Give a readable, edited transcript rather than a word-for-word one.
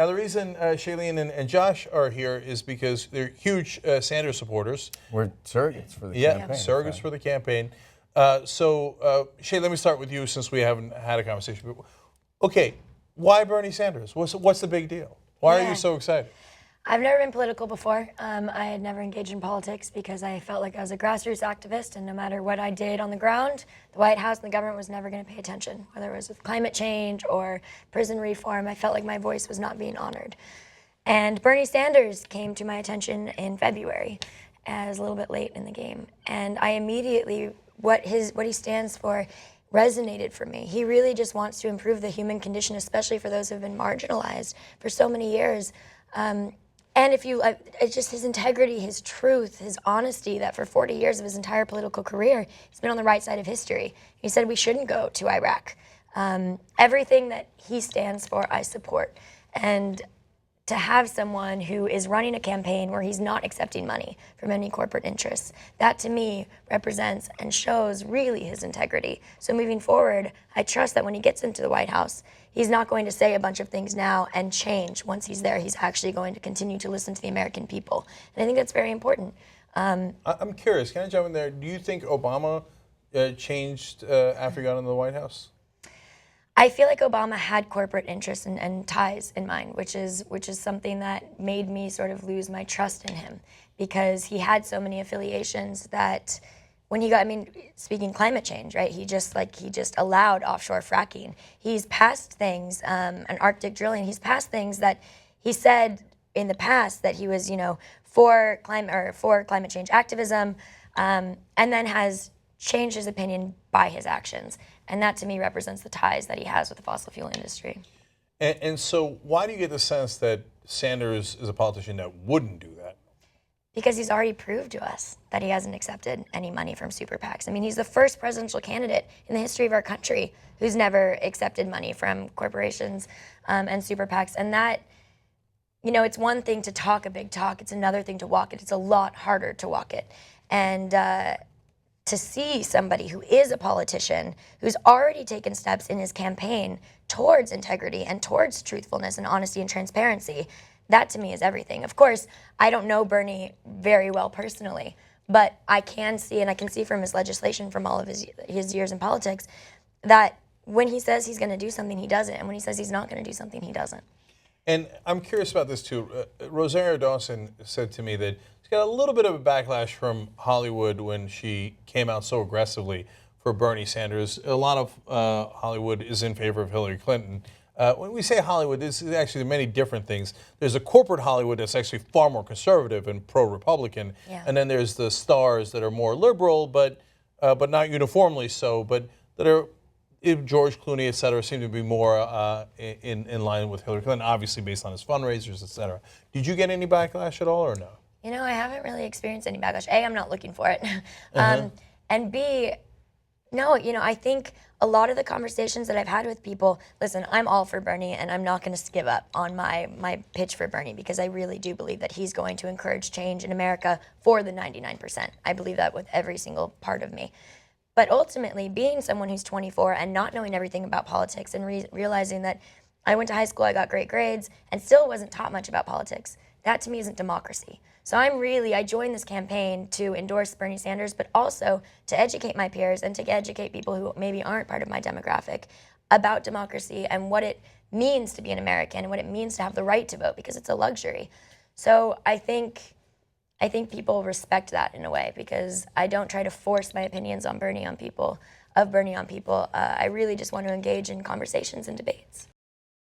Now, the reason Shailene and Josh are here is because they're huge Sanders supporters. We're surrogates for the campaign. Yeah, surrogates for the campaign. Shay, let me start with you since we haven't had a conversation. Okay, why Bernie Sanders? What's the big deal? Why are you so excited? I've never been political before. I had never engaged in politics because I felt like I was a grassroots activist, and no matter what I did on the ground, the White House and the government was never going to pay attention. Whether it was with climate change or prison reform, I felt like my voice was not being honored. And Bernie Sanders came to my attention in February, as a little bit late in the game, and I immediately what he stands for resonated for me. He really just wants to improve the human condition, especially for those who have been marginalized for so many years. And it's just his integrity, his truth, his honesty, that for 40 years of his entire political career, he's been on the right side of history. He said we shouldn't go to Iraq. Everything that he stands for, I support. And to have someone who is running a campaign where he's not accepting money from any corporate interests, that to me represents and shows really his integrity. So moving forward, I trust that when he gets into the White House, he's not going to say a bunch of things now and change. Once he's there, he's actually going to continue to listen to the American people. And I think that's very important. I'm curious, can I jump in there? Do you think Obama changed after he got into the White House? I feel like Obama had corporate interests and ties in mind, which is something that made me sort of lose my trust in him, because he had so many affiliations that when he got, speaking climate change, right? He just allowed offshore fracking. He's passed things, and Arctic drilling. He's passed things that he said in the past that he was, for climate change activism, and then has changed his opinion by his actions. And that to me represents the ties that he has with the fossil fuel industry. And so why do you get the sense that Sanders is a politician that wouldn't do that? Because he's already proved to us that he hasn't accepted any money from super PACs. He's the first presidential candidate in the history of our country who's never accepted money from corporations and super PACs. And that, it's one thing to talk a big talk, it's another thing to walk it. It's a lot harder to walk it. And to see somebody who is a politician, who's already taken steps in his campaign towards integrity and towards truthfulness and honesty and transparency, that to me is everything. Of course, I don't know Bernie very well personally, but I can see, and I can see from his legislation, from all of his years in politics, that when he says he's going to do something, he does it, and when he says he's not going to do something, he doesn't. And I'm curious about this too. Rosario Dawson said to me that she got a little bit of a backlash from Hollywood when she came out so aggressively for Bernie Sanders. A lot of Hollywood is in favor of Hillary Clinton. When we say Hollywood, this is actually many different things. There's a corporate Hollywood that's actually far more conservative and pro-Republican, and then there's the stars that are more liberal, but not uniformly so, but that are, George Clooney, et cetera, seem to be more in line with Hillary Clinton, obviously based on his fundraisers, et cetera. Did you get any backlash at all, or no? I haven't really experienced any backlash. A, I'm not looking for it. And B, no, I think a lot of the conversations that I've had with people, listen, I'm all for Bernie, and I'm not going to give up on my pitch for Bernie, because I really do believe that he's going to encourage change in America for the 99%. I believe that with every single part of me. But ultimately, being someone who's 24 and not knowing everything about politics, and realizing that I went to high school, I got great grades, and still wasn't taught much about politics, that to me isn't democracy. So I joined this campaign to endorse Bernie Sanders, but also to educate my peers and to educate people who maybe aren't part of my demographic about democracy and what it means to be an American and what it means to have the right to vote, because it's a luxury. So I think people respect that in a way, because I don't try to force my opinions on Bernie on people. I really just want to engage in conversations and debates.